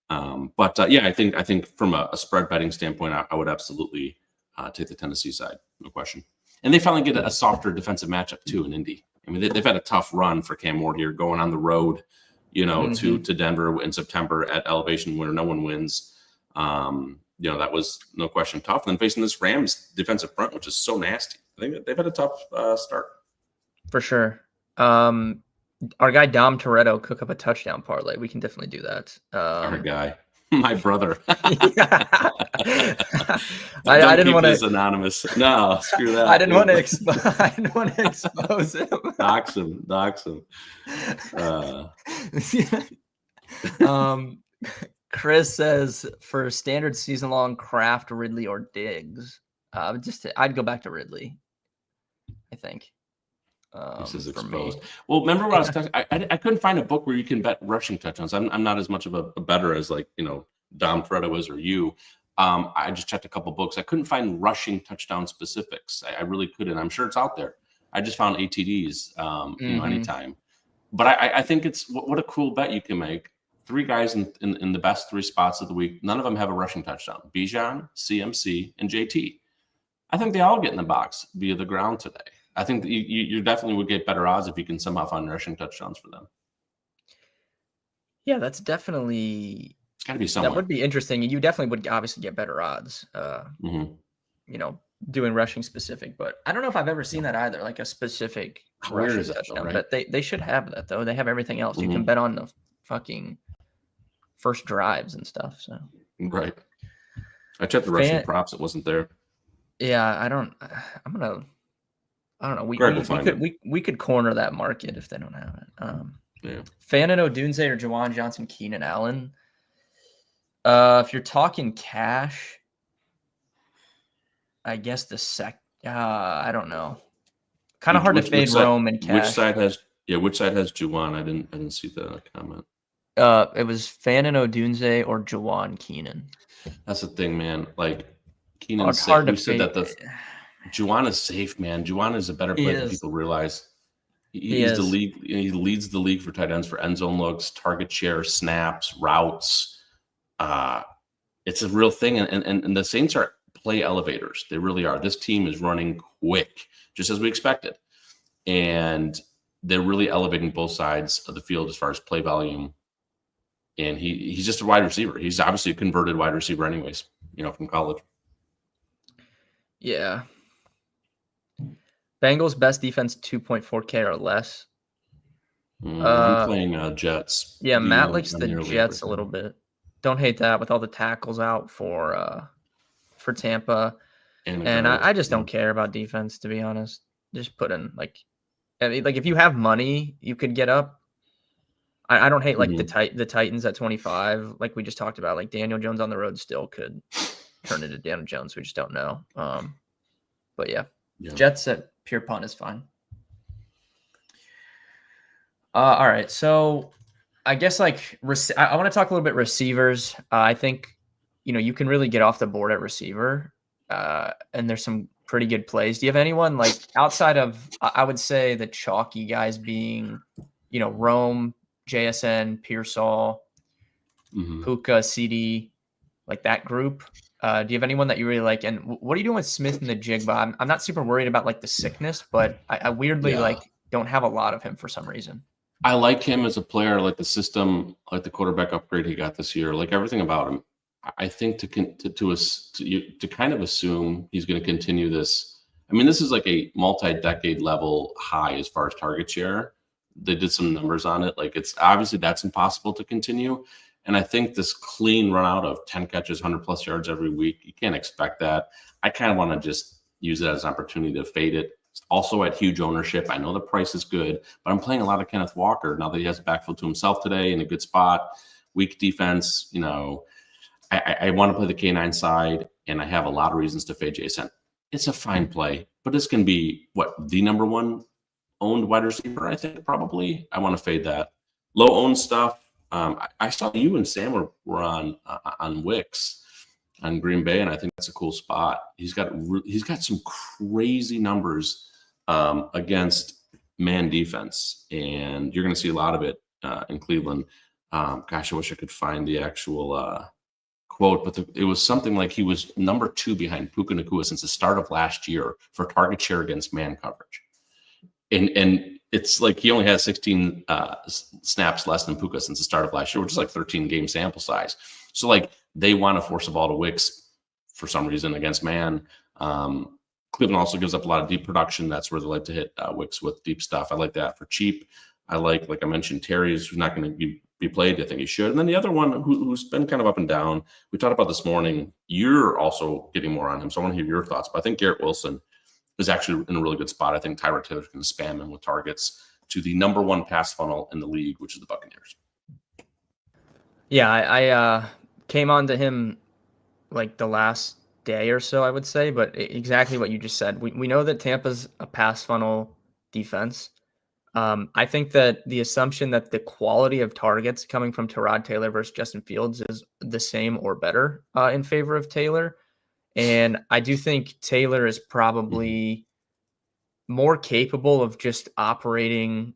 I think from a spread betting standpoint, I would absolutely take the Tennessee side, no question. And they finally get a softer defensive matchup too in Indy. They've had a tough run for Cam Ward here, going on the road, to Denver in September at elevation where no one wins. That was no question tough. And then facing this Rams defensive front, which is so nasty. I think they've had a tough start. For sure. Our guy Dom Toretto cook up a touchdown parlay. We can definitely do that. Our guy, my brother. I didn't want to anonymous. No, screw that. I didn't want to expose him. Dox him. Chris says for standard season long, Kraft, Ridley, or Diggs. I'd go back to Ridley, I think. This is exposed. Well, remember what I was talking? I couldn't find a book where you can bet rushing touchdowns. I'm not as much of a bettor as Dom Toretto is or you. I just checked a couple books. I couldn't find rushing touchdown specifics. I really couldn't. I'm sure it's out there. I just found ATDs. Anytime. But I think it's what a cool bet you can make. 3 guys in the best 3 spots of the week. None of them have a rushing touchdown. Bijan, CMC, and JT. I think they all get in the box via the ground today. I think that you definitely would get better odds if you can somehow find rushing touchdowns for them. Yeah, that's definitely. It's got to be somewhere. That would be interesting. You definitely would obviously get better odds. Doing rushing specific, but I don't know if I've ever seen that either, like a specific rushing touchdown. Right? But they should have that though. They have everything else. You can bet on the fucking first drives and stuff. So right. I checked the rushing props. It wasn't there. Yeah, I don't know. We could corner that market if they don't have it. Fannin Odunze or Jawan Johnson, Keenan Allen. If you're talking cash, I guess I don't know. Kind of hard to fade Rome and cash. Which side has Juwan? I didn't see the comment. It was Fannin Odunze or Jawan Keenan. That's the thing, man. Like Keenan's safe. We said that Juwan is safe, man. Juwan is a better player than people realize. He's the league. He leads the league for tight ends for end zone looks, target share, snaps, routes. it's a real thing. And the Saints are play elevators. They really are. This team is running quick, just as we expected. And they're really elevating both sides of the field as far as play volume. And he's just a wide receiver. He's obviously a converted wide receiver anyways, from college. Yeah. Bengals best defense 2.4K or less. I'm playing Jets. Yeah, Matt likes the Jets a little bit. Don't hate that with all the tackles out for Tampa. And I just don't care about defense, to be honest. Just put in like if you have money, you could get up. I don't hate like the Titans at 25, like we just talked about. Like Daniel Jones on the road still could turn into Daniel Jones. We just don't know. But yeah. Jets at pure punt is fine. All right, so I guess I want to talk a little bit receivers. I think you can really get off the board at receiver, and there's some pretty good plays. Do you have anyone like outside of I would say the chalky guys being Rome, JSN, Pearsall, Puka, CD, like that group? Do you have anyone that you really like? And what are you doing with Smith and the Jigba? I'm not super worried about like the sickness, but I weirdly don't have a lot of him for some reason. I like him as a player. I like the system, I like the quarterback upgrade he got this year, like everything about him. I think to kind of assume he's going to continue this. I mean, this is like a multi-decade level high as far as target share. They did some numbers on it. Like it's obviously that's impossible to continue. And I think this clean run out of 10 catches, 100+ yards every week, you can't expect that. I kind of want to just use it as an opportunity to fade it. It's also at huge ownership. I know the price is good, but I'm playing a lot of Kenneth Walker now that he has a backfield to himself today in a good spot. Weak defense, I want to play the K9 side, and I have a lot of reasons to fade Jason. It's a fine play, but it's going to be the number one owned wide receiver, I think, probably. I want to fade that. Low owned stuff. I saw you and Sam were on Wicks on Green Bay, and I think that's a cool spot. He's got some crazy numbers against man defense, and you're going to see a lot of it in Cleveland. Gosh, I wish I could find the actual quote, but it was something like he was number 2 behind Puka Nacua since the start of last year for target share against man coverage. And it's like he only has 16 snaps less than Puka since the start of last year, which is like 13 game sample size. So like they want to force the ball to Wicks for some reason against man. Cleveland also gives up a lot of deep production. That's where they like to hit Wicks with deep stuff. I like that for cheap. I like I mentioned, Terry's who's not going to be played. I think he should. And then the other one who's been kind of up and down, we talked about this morning. You're also getting more on him, so I want to hear your thoughts. But I think Garrett Wilson is actually in a really good spot. I think Tyrod Taylor's going to spam him with targets to the number 1 pass funnel in the league, which is the Buccaneers. Yeah, I came on to him like the last day or so, I would say, but exactly what you just said. We know that Tampa's a pass funnel defense. I think that the assumption that the quality of targets coming from Tyrod Taylor versus Justin Fields is the same or better in favor of Taylor. And I do think Taylor is probably more capable of just operating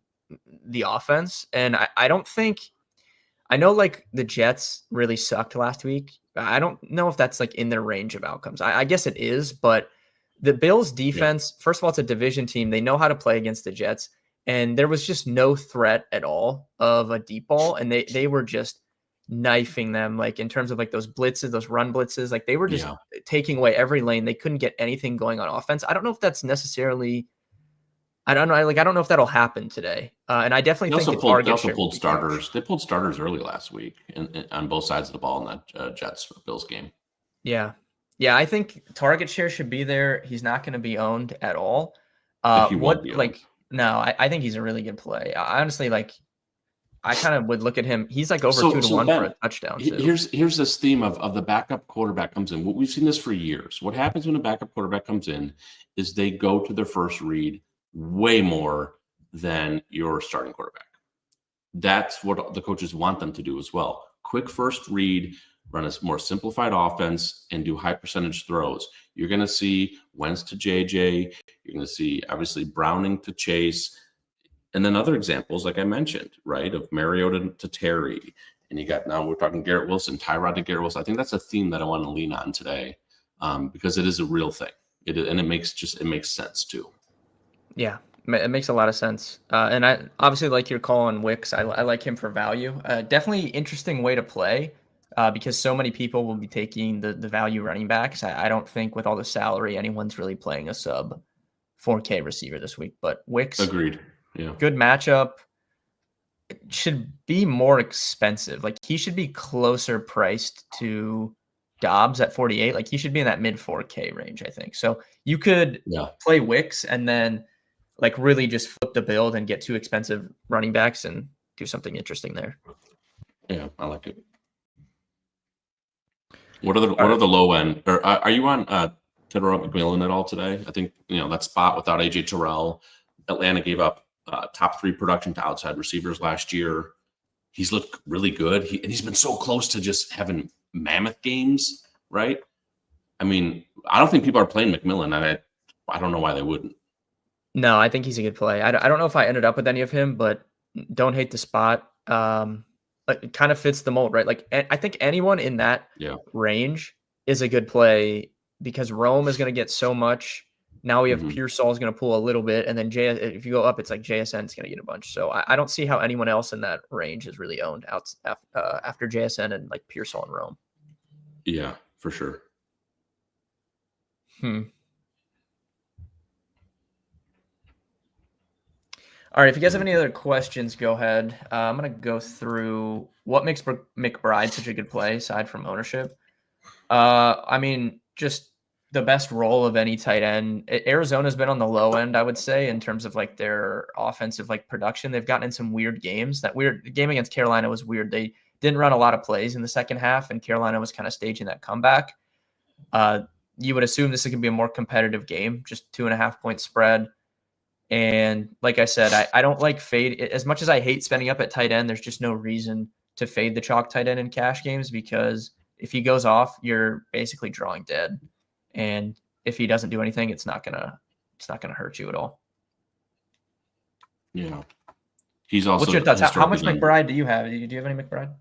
the offense. And I don't think – I know like the Jets really sucked last week. I don't know if that's like in their range of outcomes. I guess it is, but the Bills defense, first of all, it's a division team. They know how to play against the Jets. And there was just no threat at all of a deep ball. And they were just knifing them, like in terms of like those blitzes, those run blitzes. Like they were just taking away every lane. They couldn't get anything going on offense. I don't know if that's necessarily – I don't know. Like I don't know if that'll happen today. And I definitely think they also pulled starters. They pulled starters early last week on both sides of the ball in that Jets-Bills game. Yeah. Yeah, I think target share should be there. He's not going to be owned at all. He won't be owned. No, I think he's a really good play. I honestly I kind of would look at him. He's like over 2-1 Ben, for a touchdown. Too. Here's this theme of the backup quarterback comes in. We've seen this for years. What happens when a backup quarterback comes in is they go to their first read way more than your starting quarterback. That's what the coaches want them to do as well. Quick first read, run a more simplified offense, and do high percentage throws. You're going to see Wentz to JJ. You're going to see, obviously, Browning to Chase. And then other examples, like I mentioned, right, of Mariota to Terry And you got, now we're talking Garrett Wilson, Tyrod to Garrett Wilson. I think that's a theme that I want to lean on today, because it is a real thing. And it makes sense too. Yeah, it makes a lot of sense. And I obviously like your call on Wicks. I like him for value. Definitely interesting way to play, because so many people will be taking the value running backs. I don't think with all the salary anyone's really playing a sub 4K receiver this week. But Wicks, Agreed. Yeah. good matchup. Should be more expensive. Like he should be closer priced to Dobbs at 48. Like he should be in that mid 4K range, I think. So you could play Wicks and then like really just flip the build and get two expensive running backs and do something interesting there. Yeah, I like it. What are the low end? Or are you on Tedrow McMillan at all today? I think that spot without AJ Terrell, Atlanta gave up top 3 production to outside receivers last year. He's looked really good. And he's been so close to just having mammoth games, right? I mean, I don't think people are playing McMillan. I don't know why they wouldn't. No, I think he's a good play. I don't know if I ended up with any of him, but don't hate the spot. It kind of fits the mold, right? Like I think anyone in that range is a good play because Rome is going to get so much. Now we have Pearsall is going to pull a little bit, and then if you go up, it's like JSN is going to get a bunch. So I don't see how anyone else in that range is really owned out after JSN and like Pearsall and Rome. Yeah, for sure. All right, if you guys have any other questions, go ahead. I'm going to go through what makes McBride such a good play aside from ownership. I mean, just the best role of any tight end. Arizona's been on the low end, I would say, in terms of like their offensive like production. They've gotten in some weird games. The game against Carolina was weird. They didn't run a lot of plays in the second half, and Carolina was kind of staging that comeback. You would assume this is going to be a more competitive game, just 2.5 point spread. And like I said, I don't like fade. As much as I hate spending up at tight end, there's just no reason to fade the chalk tight end in cash games because if he goes off, you're basically drawing dead. And if he doesn't do anything, it's not gonna hurt you at all. Yeah. He's also. What's your thoughts? How much McBride do you have? Do you have any McBride?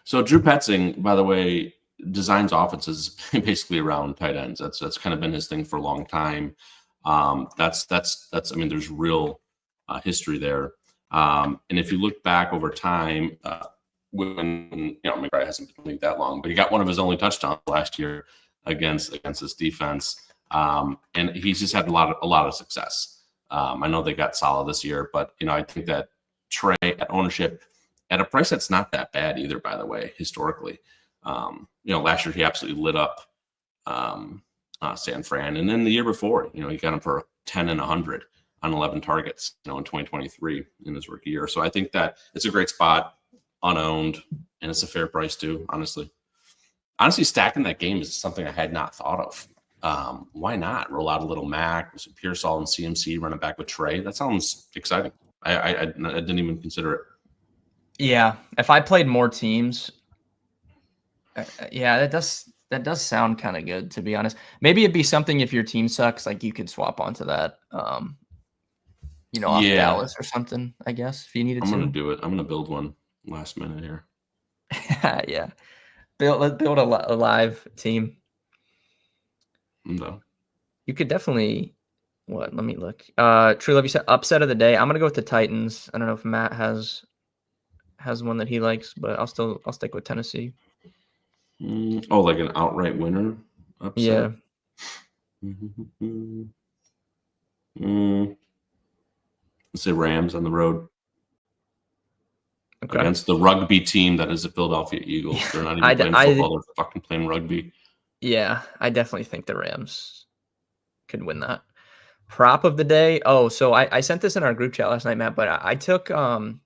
So Drew Petzing, by the way, designs offenses basically around tight ends. That's kind of been his thing for a long time. That's I mean, there's real history there. And if you look back over time, when McBride hasn't been in the league that long, but he got one of his only touchdowns last year against this defense. And he's just had a lot of success. I know they got solid this year, but I think that Trey at ownership at a price that's not that bad either, by the way, historically. Last year he absolutely lit up San Fran. And then the year before, he got him for 10 and 100 on 11 targets, in 2023 in his rookie year. So I think that it's a great spot, unowned, and it's a fair price too, honestly. Honestly, stacking that game is something I had not thought of. Why not roll out a little Mac with some Pearsall and CMC running back with Trey? That sounds exciting. I didn't even consider it. Yeah, if I played more teams, that does sound kind of good, to be honest. Maybe it'd be something if your team sucks, like you could swap onto that, off Dallas or something, I guess, if you needed to. I'm going to do it. I'm going to build one last minute here. Yeah. Build a live team. No. You could definitely, let me look. True Love, you said upset of the day. I'm going to go with the Titans. I don't know if Matt has one that he likes, but I'll stick with Tennessee. Like an outright winner upset? Yeah. Let's say Rams on the road. Okay. Against the rugby team that is the Philadelphia Eagles. They're not even playing football, they're fucking playing rugby. Yeah, I definitely think the Rams could win that. Prop of the day. Oh, so I sent this in our group chat last night, Matt, but I took Ladd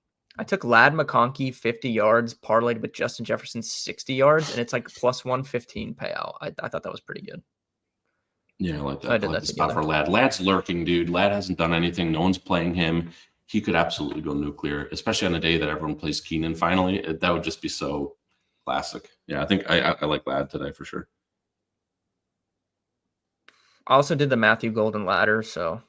McConkey 50 yards parlayed with Justin Jefferson 60 yards, and it's like plus 115 payout. I thought that was pretty good. Yeah, I like that. So I did like that the spot for Ladd. Ladd's lurking, dude. Ladd hasn't done anything. No one's playing him. He could absolutely go nuclear, especially on a day that everyone plays Keenan finally. That would just be so classic. Yeah, I think I like Ladd today for sure. I also did the Matthew Golden ladder, so.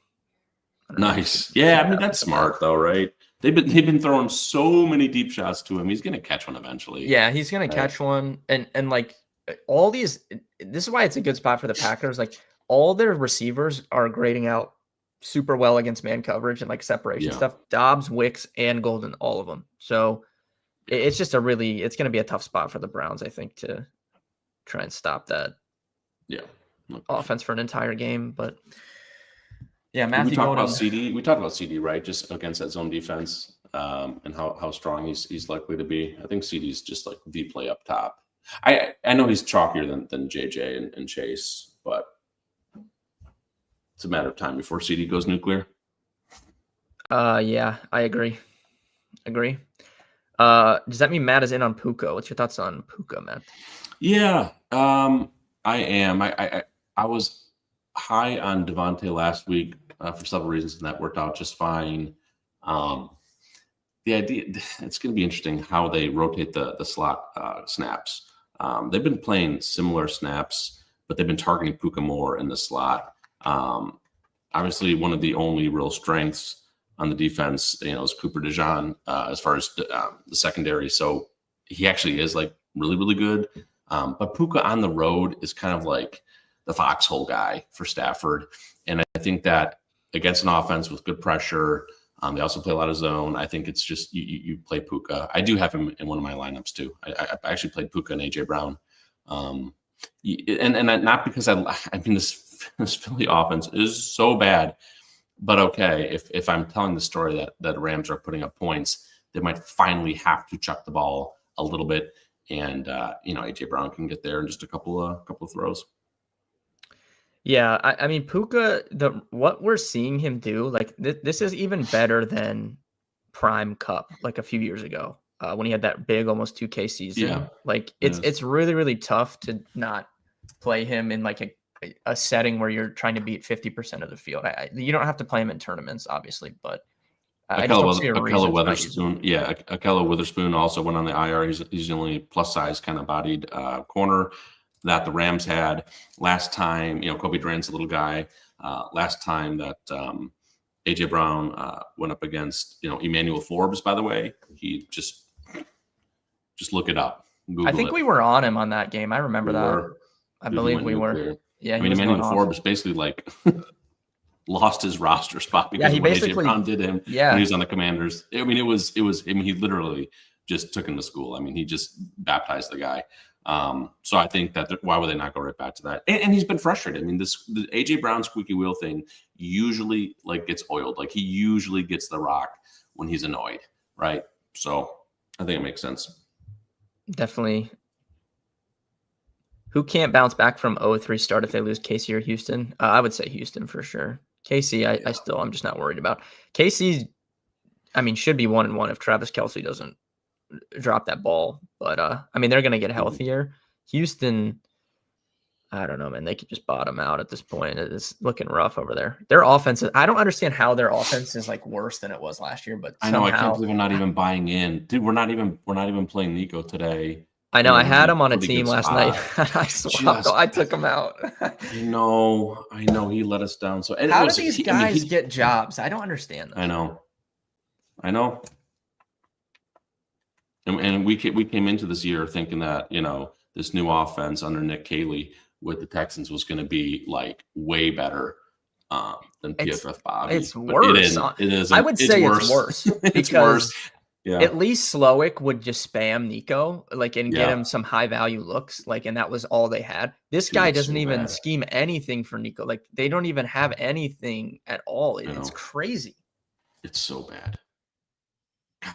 Nice. Yeah, I mean, that's smart though, right? They've been throwing so many deep shots to him. He's going to catch one eventually. Yeah, he's gonna catch one, and like all these. This is why it's a good spot for the Packers. Like all their receivers are grading out super well against man coverage and like separation stuff. Dobbs, Wicks, and Golden, all of them. So it's just it's going to be a tough spot for the Browns, I think, to try and stop that. Yeah, offense for an entire game, but yeah, Matthew. We talked about CD. We talked about CD, right? Just against that zone defense, and how strong he's likely to be. I think CD's just like the play up top. I know he's chalkier than JJ and Chase, but it's a matter of time before CD goes nuclear. Yeah, I agree. Does that mean Matt is in on Puka? What's your thoughts on Puka, Matt? Yeah, I am. I was high on Devontae last week for several reasons, and that worked out just fine. The idea, it's going to be interesting how they rotate the slot snaps. They've been playing similar snaps, but they've been targeting Puka more in the slot. Obviously, one of the only real strengths on the defense, is Cooper DeJean as far as the secondary. So he actually is like really, really good. But Puka on the road is kind of like the foxhole guy for Stafford. And I think that against an offense with good pressure, they also play a lot of zone. I think it's just you play Puka. I do have him in one of my lineups too. I actually played Puka and AJ Brown. And not because I mean, this Philly offense is so bad. But okay, if I'm telling the story that Rams are putting up points, they might finally have to chuck the ball a little bit, and AJ Brown can get there in just a couple of throws. Yeah, I mean Puka, what we're seeing him do, like this is even better than Prime Cup, like a few years ago when he had that big almost 2K season. Yeah, like it's really, really tough to not play him in like a setting where you're trying to beat 50% of the field. You don't have to play him in tournaments, obviously, but I just don't see a reason. Ahkello Witherspoon also went on the IR. He's the only plus size kind of bodied corner that the Rams had last time. Kobe Durant's a little guy. Last time that AJ Brown went up against Emmanuel Forbes. By the way, he just look it up. Google I think we were on him on that game. I remember that. I believe we were. Yeah, Emmanuel Forbes basically like lost his roster spot because of what AJ Brown did him when he was on the Commanders. I mean, he literally just took him to school. I mean, he just baptized the guy. So I think that why would they not go right back to that? And he's been frustrated. I mean, the AJ Brown squeaky wheel thing usually like gets oiled. Like he usually gets the rock when he's annoyed, right? So I think it makes sense. Definitely. Who can't bounce back from 0-3 start if they lose, KC or Houston? I would say Houston for sure. KC, I'm just not worried about. KC, I mean, should be 1-1 if Travis Kelce doesn't drop that ball. But I mean, they're going to get healthier. Houston, I don't know, man. They could just bottom out at this point. It's looking rough over there. Their offense, I don't understand how their offense is like worse than it was last year. But I know, I can't believe I'm not even buying in, dude. We're not even playing Nico today. I know. I had him on a team last night. I took him out. I know. He let us down. So how do these guys get jobs? I don't understand that. I know. And we came into this year thinking that this new offense under Nick Caley with the Texans was going to be like way better than PFF Bobby. It's worse. It is. I would say it's worse. It's worse. Yeah. At least Slowick would just spam Nico, and get him some high value looks, and that was all they had. This guy doesn't even scheme anything for Nico. Like they don't even have anything at all. It's crazy. It's so bad.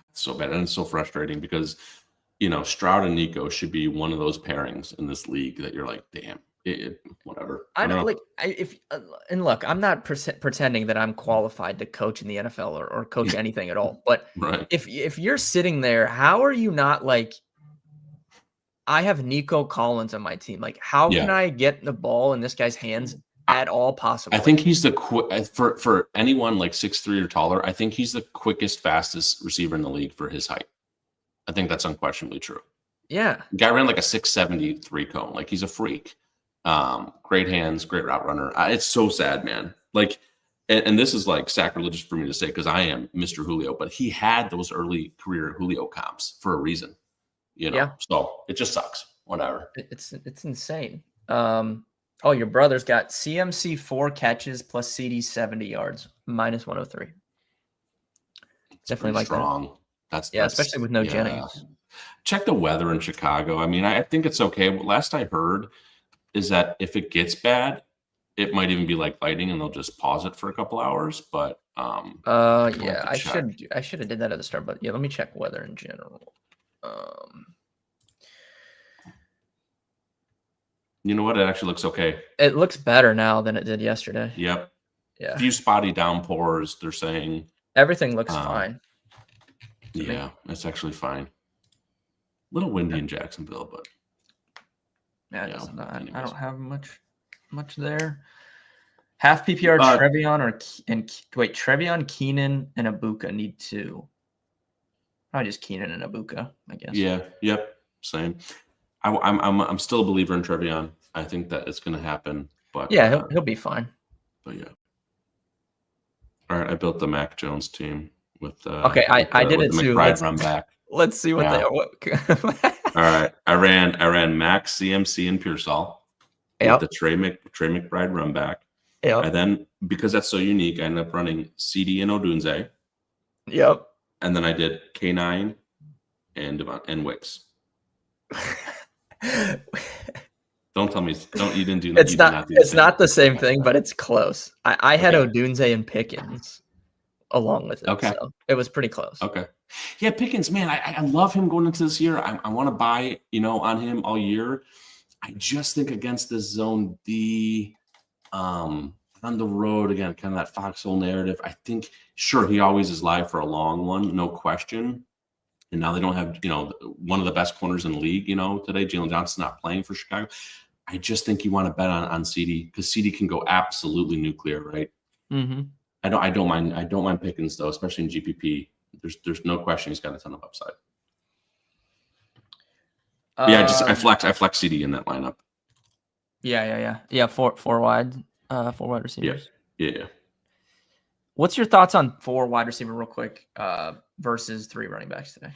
It's so bad, and it's so frustrating because Stroud and Nico should be one of those pairings in this league that you're like, damn. Whatever. I know. And look, I'm not pretending that I'm qualified to coach in the NFL or coach anything at all. But right. if you're sitting there, how are you not like? I have Nico Collins on my team. Like, how can I get the ball in this guy's hands at all possible? I think he's the for anyone like 6'3" or taller. I think he's the quickest, fastest receiver in the league for his height. I think that's unquestionably true. Yeah, the guy ran like a 6.73 cone. Like he's a freak. Great hands, great route runner. It's so sad, man. Like and this is like sacrilegious for me to say because I am Mr. Julio, but he had those early career Julio comps for a reason, Yeah. So it just sucks. Whatever. It's insane. Oh, your brother's got CMC 4 catches plus CD 70 yards, minus 103. Definitely like strong. That. Especially with no Jennings. Check the weather in Chicago. I mean, I think it's okay. Last I heard is that if it gets bad, it might even be like lightning and they'll just pause it for a couple hours. But yeah, I should have did that at the start. But yeah, let me check weather in general. You know what? It actually looks okay. It looks better now than it did yesterday. Yep. Yeah. A few spotty downpours, they're saying. Everything looks fine. Yeah, it's actually fine. A little windy in Jacksonville, but yeah, I don't have much there. Half PPR Trevion, Keenan, and Ibuka need 2. Probably just Keenan and Ibuka, I guess. Yeah. Yep. Same. I'm still a believer in Trevion. I think that it's going to happen, but yeah, he'll be fine. But yeah. All right, I built the Mac Jones team with. Okay, I did it too. McBride run back. Let's see what they. All right, I ran Mac, CMC, and Pearsall with the Trey McBride run back. Yep. And then because that's so unique, I ended up running CD and Odunze. Yep. And then I did K9 and Wicks. Don't tell me you didn't do. It's not the same thing, but it's close. I had Odunze and Pickens along with it. Okay, so it was pretty close. Okay, yeah, Pickens, man, I love him going into this year. I want to buy on him all year. I just think against this zone D, on the road again, kind of that foxhole narrative. I think sure he always is live for a long one, no question. And now they don't have, one of the best corners in the league, today. Jalen Johnson's not playing for Chicago. I just think you want to bet on CD because CD can go absolutely nuclear, right? Mm-hmm. I don't mind Pickens though, especially in GPP. There's no question he's got a ton of upside. I flex CD in that lineup. Yeah. Four wide receivers. Yeah. What's your thoughts on 4 wide receiver real quick versus 3 running backs today?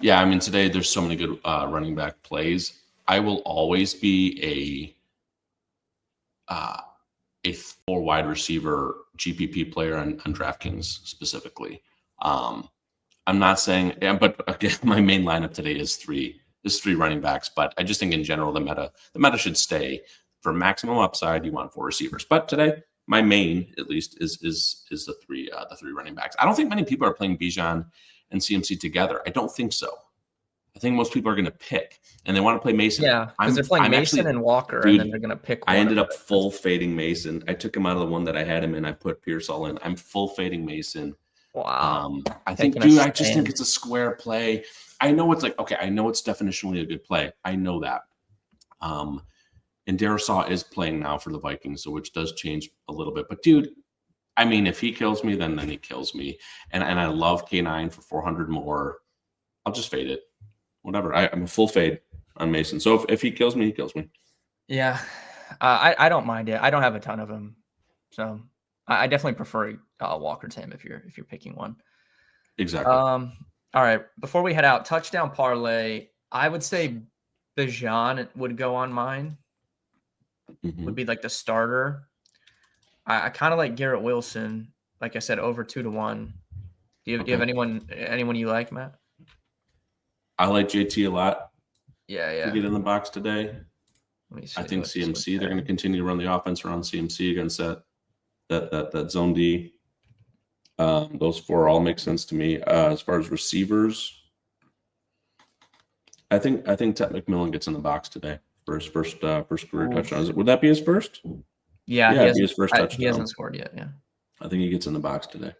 Yeah, I mean, today there's so many good running back plays. I will always be a 4 wide receiver GPP player on DraftKings specifically. I'm not saying, but again, my main lineup today is 3 running backs. But I just think in general the meta should stay for maximum upside. You want 4 receivers, but today my main, at least, is the 3 running backs. I don't think many people are playing Bijan and CMC together. I don't think so. I think most people are going to pick, and they want to play Mason. Yeah, because they're playing Mason and Walker, dude, and then they're going to pick one. I ended up full fading Mason. I took him out of the one that I had him in. I put Pearsall in. I'm full fading Mason. Wow. I just think it's a square play. I know it's I know it's definitionally a good play. I know that. And Darisaw is playing now for the Vikings, so which does change a little bit. But dude, I mean, if he kills me, then he kills me. And I love K9 for 400 more. I'll just fade it. Whatever. I'm a full fade on Mason. So if he kills me, he kills me. Yeah. I don't mind it. I don't have a ton of him. So I definitely prefer Walker to him if you're picking one. Exactly. All right. Before we head out, touchdown parlay. I would say Bijan would go on mine. Mm-hmm. Would be like the starter. I kind of like Garrett Wilson. Like I said, over 2-1. Do you have anyone you like, Matt? I like JT a lot. Yeah. To get in the box today. I think CMC, they're going to continue to run the offense around CMC against that zone D. Those 4 all make sense to me. As far as receivers, I think Ted McMillan gets in the box today for his first career touchdown. Would that be his first? Yeah, it'd be his first touchdown. He hasn't scored yet. Yeah, I think he gets in the box today.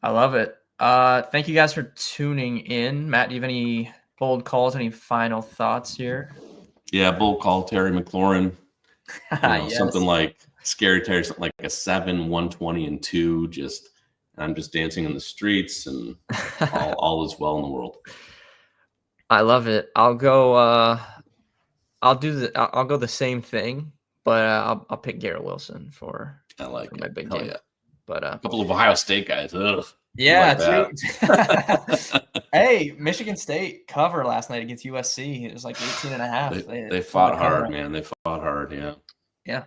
I love it. Thank you guys for tuning in. Matt, do you have any bold calls? Any final thoughts here? Yeah, bold call, Terry McLaurin. Yes. Something like Scary Terry, something like a 7, 120, and 2. I'm just dancing in the streets, and all is well in the world. I love it. I'll go. I'll go the same thing, but I'll pick Garrett Wilson for I like for it. my big Hell game. yeah. But A couple of Ohio State guys. Ugh. yeah, Like that. Hey, Michigan State cover last night against USC. It was like 18.5. They fought hard, man. They fought hard. Yeah. Yeah.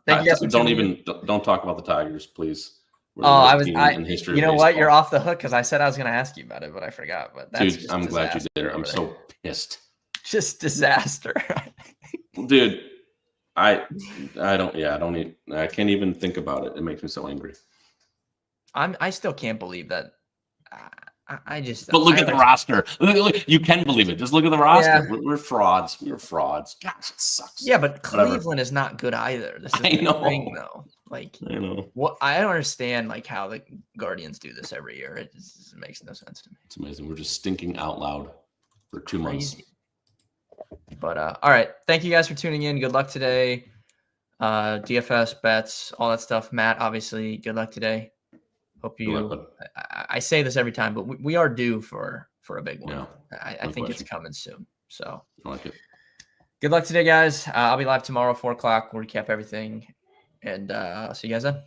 Thank you guys for tuning in. Don't talk about the Tigers, please. We're Oh, the worst team in history you of know baseball. what? You're off the hook because I said I was going to ask you about it, but I forgot. But that's dude, I'm glad you did. I'm so pissed. Just disaster. Dude, I can't even think about it. It makes me so angry. I still can't believe that. But look at the roster. Look, you can believe it. Just look at the roster. Yeah. We're frauds. We're frauds. Gosh, it sucks. Yeah, but Cleveland is not good either. This is the thing, though. Like, I know. What I don't understand, like how the Guardians do this every year. It just makes no sense to me. It's amazing. We're just stinking out loud for 2 months. But all right, thank you guys for tuning in. Good luck today. DFS bets, all that stuff. Matt, obviously, good luck today. Hope you. I say this every time, but we are due for a big one. Yeah, I think it's coming soon. So I like it. Good luck today, guys. I'll be live tomorrow, 4:00. We'll recap everything, and I'll see you guys then.